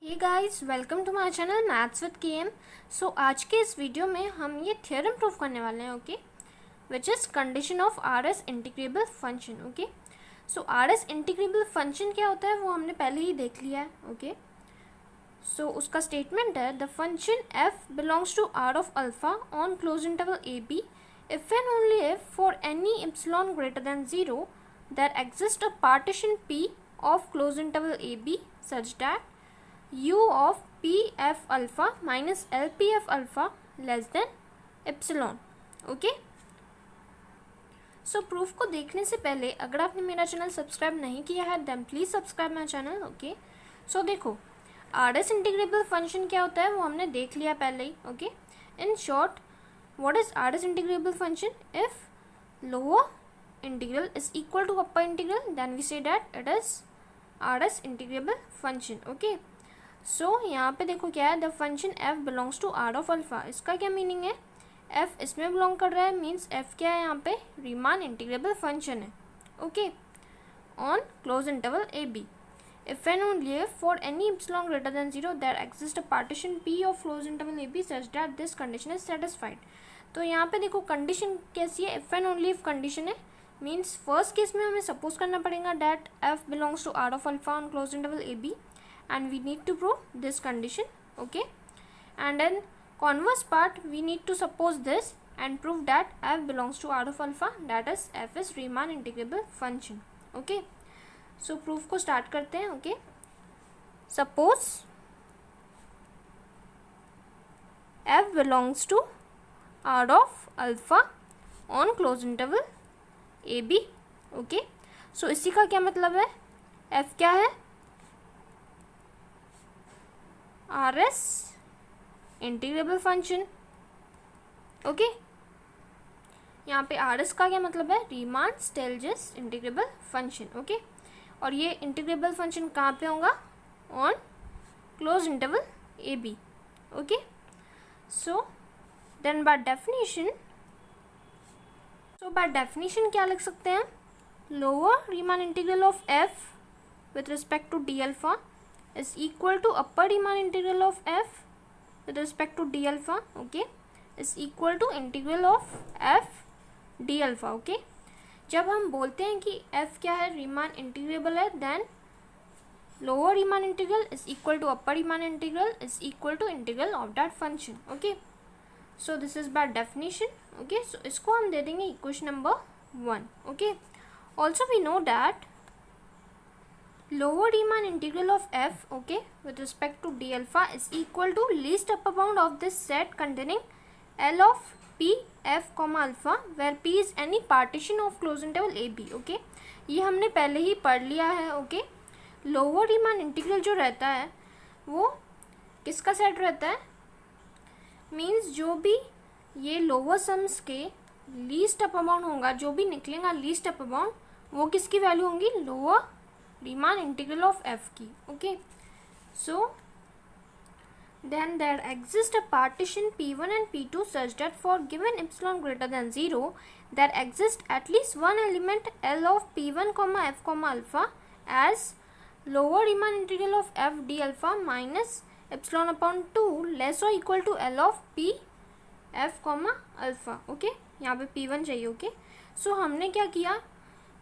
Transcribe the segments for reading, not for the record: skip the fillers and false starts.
Hey guys, welcome to my channel maths with KM. So आज के इस video में हम ये थ्योरम प्रूफ करने वाले हैं, okay, which is condition of are S integrable function. Okay, so are S integrable function क्या होता है वो हमने पहले ही देख लिया है। ओके, सो उसका स्टेटमेंट है the function F belongs to R of alpha on close interval A B if and only if for any epsilon greater than 0 there exist a partition P of close interval A B such that u of p f alpha minus l p f alpha less than epsilon। Okay, so proof को देखने से पहले अगर आपने मेरा channel subscribe नहीं किया है then please subscribe my channel. Okay, so देखो आर एस इंटीग्रेबल फंक्शन क्या होता है वो हमने देख लिया पहले ही। Okay, in short what is R S integrable function? If lower integral is equal to upper integral then we say that it is R S integrable function. Okay, so यहाँ पे देखो क्या है, the function F belongs to R of alpha. इसका क्या meaning है? F इसमें belong कर रहा है, मीन्स एफ क्या है यहाँ पे? रीमान इंटीग्रेबल फंक्शन है। Okay, on close interval A B if and only if for any epsilon greater than 0 there exist a partition P of close interval A B such that this condition is satisfied. तो यहाँ पे देखो condition कैसी है? If and only if condition है, means first case में हमें suppose करना पड़ेगा that F belongs to R of alpha on close interval A B and we need to prove this condition. Okay, and then converse part we need to suppose this and prove that f belongs to r of alpha, that is f is Riemann integrable function. Okay, so proof को start करते हैं। okay, suppose f belongs to r of alpha on close interval a b। okay, so इसी का क्या मतलब है? f क्या है? R S integrable function. Okay, यहाँ पे आर एस का क्या मतलब है? Riemann Stieltjes integrable function. Okay, और ये इंटीग्रेबल फंक्शन कहाँ पे होगा? On close interval A B. Okay, so then by definition क्या लिख सकते हैं? Lower Riemann integral of F with respect to D alpha is equal to upper Riemann integral of f with respect to d alpha, okay, is equal to integral of f d alpha। okay, जब हम बोलते हैं कि f क्या है? Riemann integrable है, then lower Riemann integral is equal to upper Riemann integral is equal to integral of that function। okay, so this is by definition। okay, so इसको हम दे देंगे equation number 1। okay, also we know that lower Riemann integral of f, okay, with respect to d alpha is equal to least upper bound of this set containing L of p f comma alpha where p is any partition of closed interval a b। okay, ये हमने पहले ही पढ़ लिया है। okay, lower Riemann integral जो रहता है वो किसका सेट रहता है? मीन्स जो भी ये लोअर सम्स के लीस्ट अपर बाउंड होगा, जो भी निकलेगा लीस्ट अपर बाउंड, वो किसकी वैल्यू होंगी? Lower Riemann integral of f की। okay, so then there exists a partition p1 and p2 such that for given epsilon greater than 0 there exists at least one element L of p1 comma f comma alpha as lower Riemann integral of f d alpha minus epsilon upon 2 less or equal to L of p f comma alpha। okay, यहाँ पे p1 चाहिए। okay, so हमने क्या किया?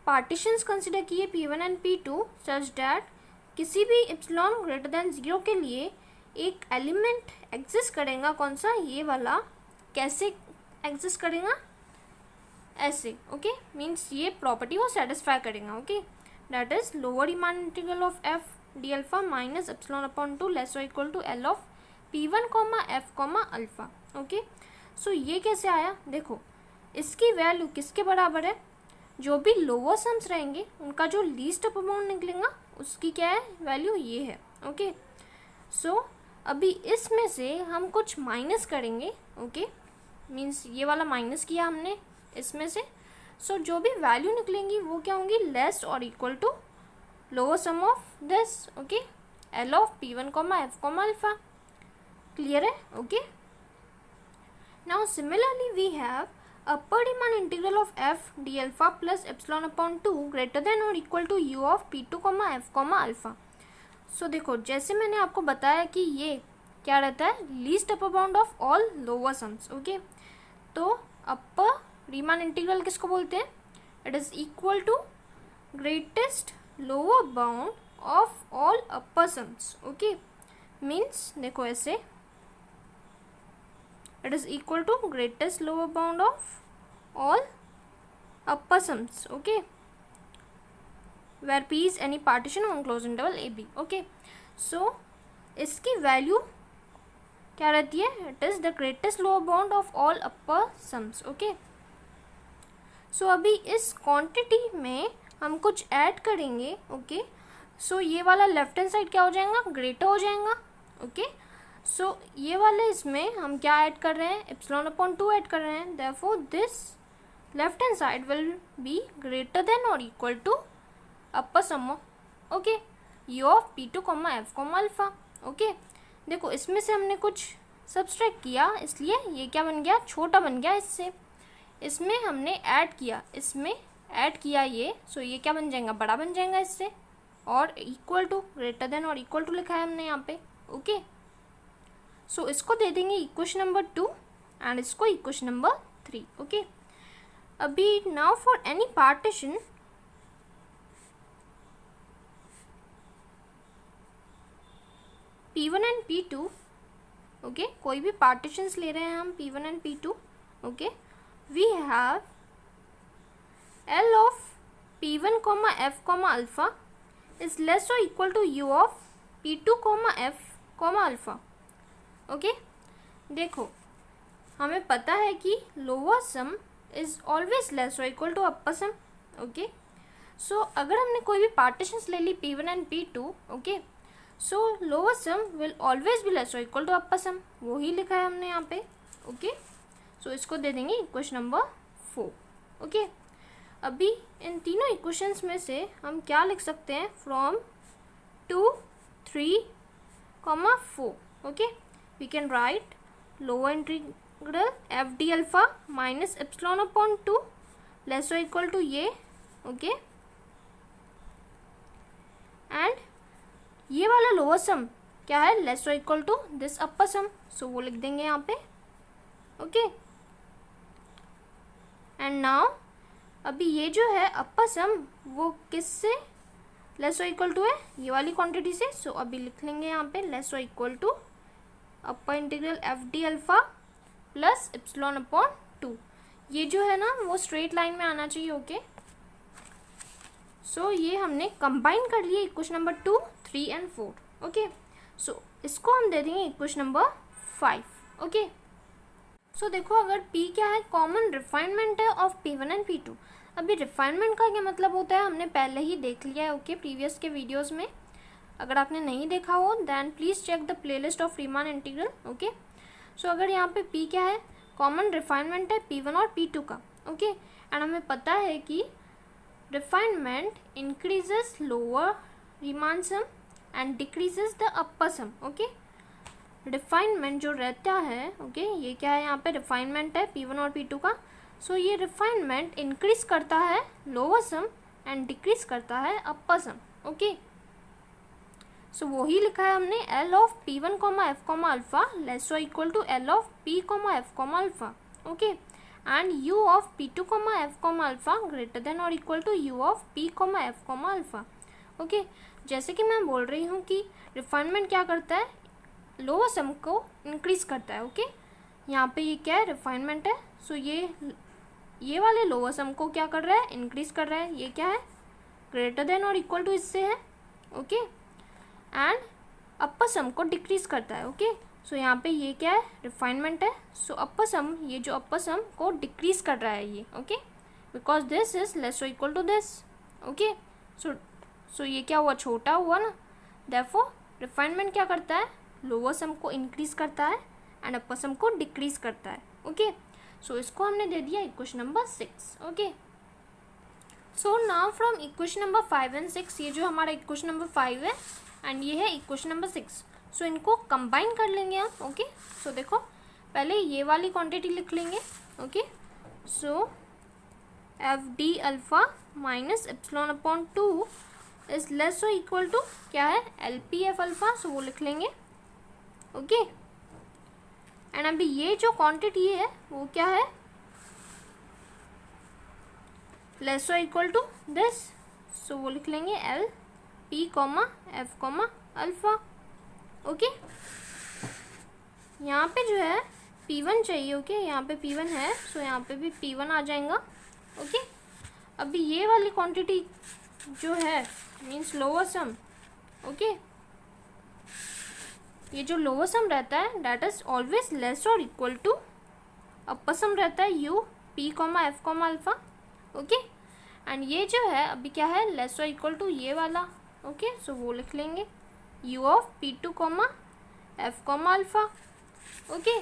Partitions consider किए P1 and P2 such that किसी भी epsilon greater than 0 के लिए एक एलिमेंट एग्जिस्ट करेगा। कौन सा? ये वाला। कैसे एग्जिस्ट करेगा? ऐसे। ओके, मीन्स ये प्रॉपर्टी वो सेटिस्फाई करेगा। Okay, that is lower Riemann integral of F D alpha minus epsilon upon 2 less और equal to L of P1 comma F comma alpha. Okay, so ये कैसे आया? देखो इसकी वैल्यू किसके बराबर है? जो भी लोअर सम्स रहेंगे उनका जो लीस्ट अपर बाउंड निकलेगा उसकी क्या है? वैल्यू ये है। ओके, सो अभी इसमें से हम कुछ माइनस करेंगे। ओके, मीन्स ये वाला माइनस किया हमने इसमें से, सो जो भी वैल्यू निकलेंगी वो क्या होंगी? लेस और equal to lower sum of this. Okay, L of P1 comma F comma alpha. Clear है? Okay, now similarly we have upper Riemann integral of f d alpha plus epsilon upon 2 greater than or equal to u of p2 comma f comma alpha। सो देखो, जैसे मैंने आपको बताया कि ये क्या रहता है, least upper bound of all lower sums. Okay, तो अपर रीमान इंटीग्रल किसको बोलते हैं? It is equal to greatest lower bound of all upper sums. Okay, means देखो ऐसे, it is equal to greatest lower bound of all upper sums. Okay, where P is any partition on closed interval AB. Okay, so इसकी value क्या रहती है? It is the greatest lower bound of all upper sums. Okay, so अभी इस quantity में हम कुछ add करेंगे। ओके, सो ये वाला लेफ्ट हैंड साइड क्या हो जाएगा? ग्रेटर हो जाएगा। ओके, सो ये वाले इसमें हम क्या ऐड कर रहे हैं? एप्सिलॉन अपॉन 2 ऐड कर रहे हैं। Therefore this left hand side will be greater than और equal to upper sum. Okay, U of P2, F, alpha. Okay, देखो इसमें से हमने कुछ सब्सट्रैक्ट किया, इसलिए ये क्या बन गया? छोटा बन गया इससे। इसमें हमने ऐड किया, इसमें ऐड किया ये, सो ये क्या बन जाएगा? बड़ा बन जाएगा इससे। और इक्वल टू, ग्रेटर देन और इक्वल टू लिखा है हमने यहाँ पे। ओके, सो इसको दे देंगे इक्वेशन नंबर 2 एंड इसको इक्वेशन नंबर 3। ओके, अभी now for any partition P1 and P2, okay, कोई भी पार्टीशंस ले रहे हैं हम P1 and P2। Okay, we have L of P1, F, alpha is less और equal to U of P2, F, alpha. Okay, देखो हमें पता है कि lower sum is always less और equal to upper sum. Okay, so अगर हमने कोई भी पार्टीशंस ले ली P1 and P2, okay, so lower sum will always be less और इक्वल टू अपर सम, वो ही लिखा है हमने यहाँ पे। ओके, सो इसको दे देंगे इक्वेशन नंबर 4। ओके, अभी इन तीनों इक्वेशंस में से हम क्या लिख सकते हैं? From 2, 3, 4। Okay, we can write lower integral F D alpha minus epsilon upon 2 less और इक्वल टू ये। ओके, एंड ये वाला लोअर सम क्या है? लेस और equal to this upper sum, so वो लिख देंगे यहाँ पे। ओके, एंड नाउ अभी ये जो है अपर सम वो किससे लेस और इक्वल टू है? ये वाली क्वांटिटी से। सो अभी लिख लेंगे यहाँ पे लेस और equal to upper integral F D alpha plus epsilon upon 2। ये जो है ना वो स्ट्रेट लाइन में आना चाहिए। ओके, सो ये हमने कंबाइन कर लिए इक्वेशन नंबर 2, 3 एंड 4। ओके, सो इसको हम दे देंगे इक्वेशन नंबर 5। ओके, सो देखो अगर P क्या है? कॉमन रिफाइनमेंट है ऑफ P1 एंड P2। अभी रिफाइनमेंट का क्या मतलब होता है हमने पहले ही देख लिया है। ओके, प्रीवियस के वीडियोस में। अगर आपने नहीं देखा हो then please check the playlist of Riemann integral. Okay, so अगर यहाँ पे P क्या है? कॉमन रिफाइनमेंट है P1 और P2 का। ओके, एंड हमें पता है कि refinement increases lower Riemann sum and decreases the upper sum. Okay, refinement जो रहता है, ओके, ये क्या है? यहाँ पे रिफाइनमेंट है P1 और P2 का। सो ये रिफाइनमेंट इंक्रीज करता है लोअर सम एंड डिक्रीज करता है अपर सम। ओके, सो वही लिखा है हमने L of P1, F, alpha less और equal to L of P, F, alpha. Okay, and u of P2, F, alpha greater than और equal to u of P, F, alpha. Okay, जैसे कि मैं बोल रही हूँ कि रिफाइनमेंट क्या करता है? लोअर सम को इंक्रीज करता है। ओके, यहाँ पे ये क्या है? रिफाइनमेंट है। सो ये वाले लोअर सम को क्या कर रहा है? इंक्रीज कर रहा है। ये क्या है? ग्रेटर देन और इक्वल टू इससे है। ओके, एंड अपर सम को डिक्रीज करता है। ओके, सो यहाँ पे ये क्या है? रिफाइनमेंट है। सो अपर सम, ये जो अपर सम को डिक्रीज कर रहा है ये। Okay, because this is less और equal to this. Okay, so ये क्या हुआ? छोटा हुआ ना। देयरफॉर रिफाइनमेंट क्या करता है? लोअर सम को इंक्रीज करता है एंड अपर सम को डिक्रीज करता है। ओके, सो इसको हमने दे दिया equation number 6। Okay, so now from equation number 5 and 6, ये जो हमारा इक्वेशन नंबर 5 है एंड ये है इक्वेशन नंबर 6। सो इनको कंबाइन कर लेंगे हम। ओके, सो देखो पहले ये वाली क्वांटिटी लिख लेंगे। Okay, so F D alpha minus epsilon upon 2 is less और इक्वल टू क्या है, LPF अल्फा, सो वो लिख लेंगे। ओके, एंड अभी ये जो क्वांटिटी है वो क्या है, लेस और इक्वल टू दिस, सो वो लिख लेंगे LP, F, अल्फा। ओके, यहाँ पे जो है P1 चाहिए। ओके, यहाँ पे P1 है, सो यहाँ पे भी P1 आ जाएगा। ओके, अभी ये वाली क्वांटिटी जो है मीन्स लोअर सम। ओके, ये जो लोअर सम रहता है दैट इज ऑलवेज लेस और इक्वल टू अपर सम रहता है U, P, F, alpha. Okay, and ये जो है अभी क्या है, लेस और इक्वल टू ये वाला। ओके, सो वो लिख लेंगे U of P2, F, alpha. Okay,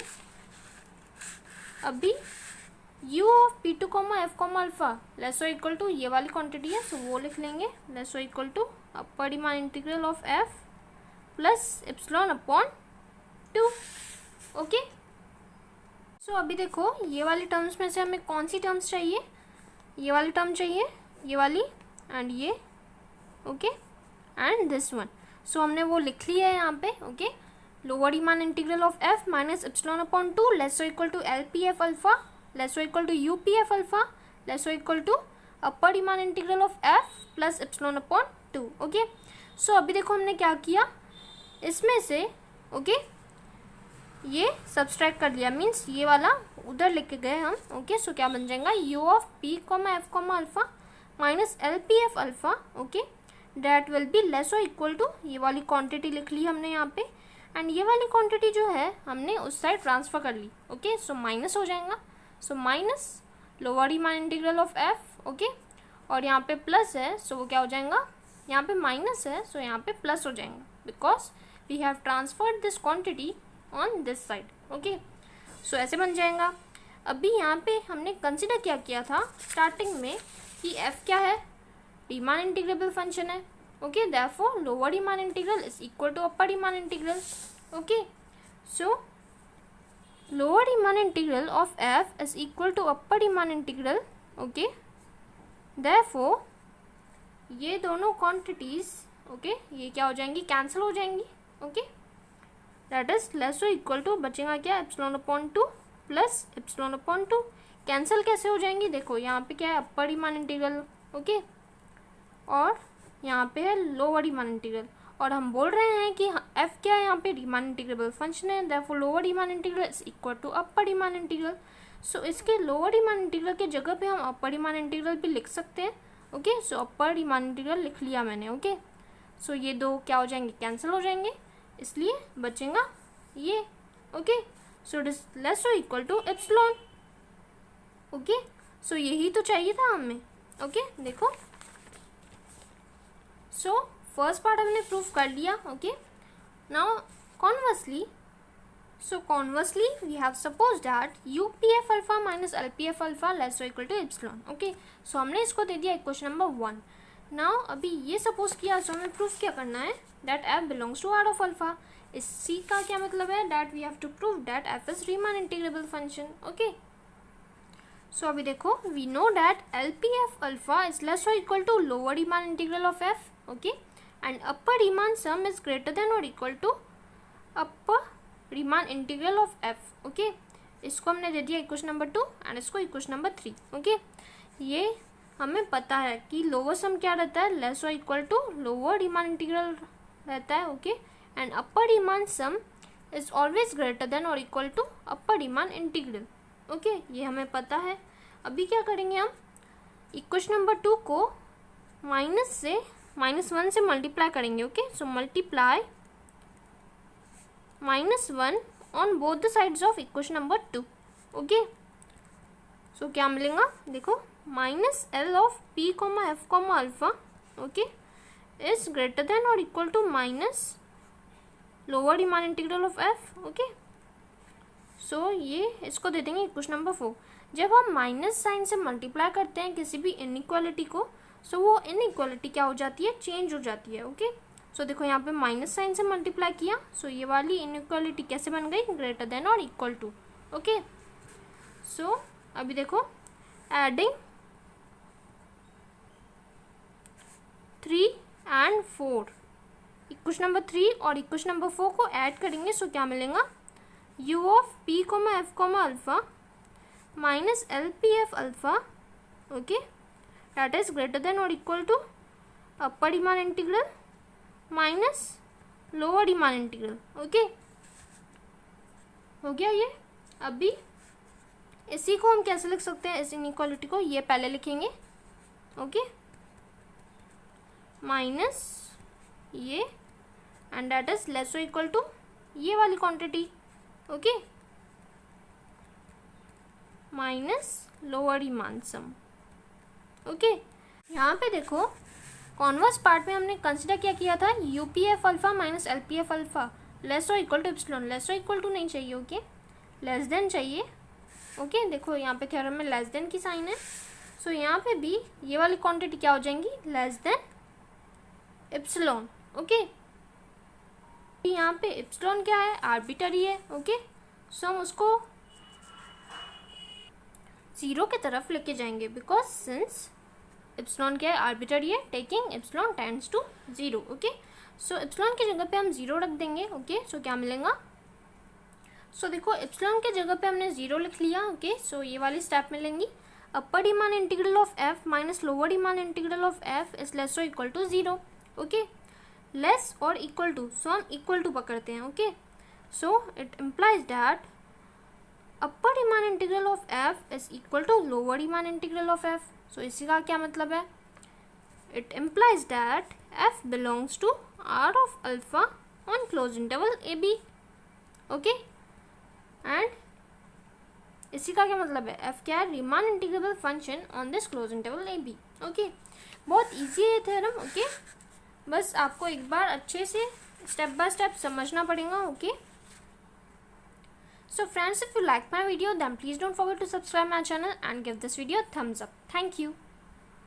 अभी U of P2, F, alpha less और इक्वल टू ये वाली क्वांटिटी है, सो वो लिख लेंगे लेस और equal to upper Riemann integral of F plus epsilon upon 2। Okay, so अभी देखो ये वाली टर्म्स में से हमें कौन सी टर्म्स चाहिए, ये वाली टर्म चाहिए, ये वाली एंड ये। Okay, and this one, so हमने वो लिख लिया है यहाँ पे। Okay, lower Riemann integral of F minus epsilon upon 2 less और equal to LPF alpha less और equal to UPF alpha less और equal to upper Riemann integral of F plus epsilon upon 2। Okay, so अभी देखो हमने क्या किया, इसमें से ओके ये सब्सट्रैक्ट कर लिया, मीन्स ये वाला उधर लेके गए हम। ओके, सो क्या बन जाएगा, U of P, F, alpha minus LPF alpha. Okay, that will be less और इक्वल टू ये वाली क्वांटिटी लिख ली हमने यहाँ पे, एंड ये वाली क्वांटिटी जो है हमने उस साइड ट्रांसफर कर ली। ओके, सो माइनस हो जाएगा, so minus lower Riemann integral of F। Okay, और यहाँ पे प्लस है, सो वो क्या हो जाएगा, यहाँ पे माइनस है, सो यहाँ पे प्लस हो जाएगा, because we have transferred this quantity on this side. Okay, so ऐसे बन जाएगा। अभी यहाँ पे हमने कंसिडर क्या किया था स्टार्टिंग में कि F क्या है, रीमान इंटीग्रेबल फंक्शन है। Okay, therefore lower Riemann integral is equal to upper Riemann integral. Okay, so lower Riemann integral of F is equal to upper Riemann integral. Okay, therefore ये दोनों quantities okay ये क्या हो जाएंगी, cancel हो जाएंगी। Okay, that is less और equal to बचेगा क्या, epsilon upon 2 plus epsilon upon 2। Cancel कैसे हो जाएंगी, देखो यहाँ पे क्या है अपर रीमान इंटीग्रल। ओके, और यहाँ पे है लोअर रीमान इंटीग्रल, और हम बोल रहे हैं कि F क्या है यहाँ पे, रीमान इंटीग्रेबल फंक्शन है, therefore lower Riemann integral is equal to upper Riemann integral. So इसके लोअर रीमान इंटीग्रल के जगह पे हम अपर रीमान इंटीग्रल भी लिख सकते हैं। ओके, सो अपर रीमान इंटीग्रल लिख लिया मैंने। ओके, सो ये दो क्या हो जाएंगे, कैंसिल हो जाएंगे, इसलिए बचेगा ये। Okay, so it is less और equal to epsilon. Okay, so यही तो चाहिए था हमें। ओके, देखो सो फर्स्ट पार्ट हमने प्रूफ कर लिया। Okay, now conversely, so conversely we have supposed that UPF alpha minus LPF alpha less or equal to epsilon. Okay, so हमने इसको दे दिया इक्वेशन नंबर 1। नाउ अभी ये सपोज किया, सो हमें प्रूफ क्या करना है, that F belongs to R of alpha. इस C का क्या मतलब है, that we have to prove that F is Riemann integrable function. Okay, so अभी देखो we know that LPF alpha is less और equal to lower Riemann integral of F। Okay, and upper Riemann sum is greater than और equal to upper Riemann integral of F। Okay, इसको हमने दे दिया equation number 2 and इसको equation number 3। Okay, ये हमें पता है कि लोअर सम क्या रहता है, लेस और equal to lower Riemann integral रहता है। Okay, and upper Riemann sum is always greater than और equal to upper Riemann integral. Okay, ये हमें पता है। अभी क्या करेंगे हम, इक्वेशन नंबर 2 को -1 से मल्टीप्लाई करेंगे। Okay, so multiply -1 on both the sides of equation number 2। Okay, so क्या मिलेगा, देखो -L of P, F, alpha okay is greater than और equal to minus lower Riemann integral of F। Okay, so ये इसको दे देंगे equation number 4। जब हम माइनस साइन से मल्टीप्लाई करते हैं किसी भी इनइक्वालिटी को, सो वो इनइक्वालिटी क्या हो जाती है, चेंज हो जाती है। ओके, सो देखो यहाँ पे माइनस साइन से मल्टीप्लाई किया, सो ये वाली इनइक्वालिटी कैसे बन गई, ग्रेटर देन और इक्वल टू। ओके, सो अभी देखो एडिंग 3 एंड 4। इक्वेशन नंबर 3 और इक्वेशन नंबर 4 को ऐड करेंगे, सो क्या मिलेगा, u of p comma f comma alpha minus L P F alpha, okay, that is greater than और equal to upper Riemann integral minus lower Riemann integral. Okay, हो गया ये। अभी इसी को हम कैसे लिख सकते हैं, इस इनइक्वालिटी को, ये पहले लिखेंगे, ओके, माइनस ये एंड दैट इज लेस और इक्वल टू ये वाली quantity, okay, minus lower Riemann sum. Okay, यहाँ पे देखो कॉन्वर्स पार्ट में हमने कंसिडर क्या किया था, U P F alpha minus L P F alpha less और इक्वल टू एप्सिलॉन। लेस और इक्वल टू नहीं चाहिए, ओके, लेस देन चाहिए। ओके, देखो यहाँ पे थ्योरम में लेस देन की साइन है, सो यहाँ पे भी ये वाली क्वांटिटी क्या हो जाएंगी, लेस देन एप्सिलॉन। ओके, यहाँ पे एप्सिलॉन क्या है, आर्बिटरी है, ओके, सो हम उसको 0 की तरफ लेके जाएंगे, बिकॉज सिंस एप्सिलॉन क्या है, आर्बिटरी है, taking epsilon tends to 0। Okay, so epsilon की जगह पे हम 0 रख देंगे। ओके, सो क्या मिलेगा, सो देखो एप्सिलॉन की जगह पे हमने 0 लिख लिया। ओके, सो ये वाली स्टेप मिलेंगी, upper Riemann integral of f minus lower Riemann integral of f is less और इक्वल टू 0। ओके, लेस और इक्वल टू, सो हम इक्वल टू पकड़ते हैं। Okay, so it implies that upper Riemann integral of f is equal to lower Riemann integral of f। So इसी का क्या मतलब है, it implies that f belongs to r of alpha on close interval A B. Okay, and इसी का क्या मतलब है, f क्या है, Riemann integrable function on this close interval A B. Okay, बहुत इजी है थ्योरम। ओके, बस आपको एक बार अच्छे से स्टेप बाय स्टेप समझना पड़ेगा। Okay, so friends, if you like my video then please don't forget to subscribe my channel and give this video a thumbs up. Thank you.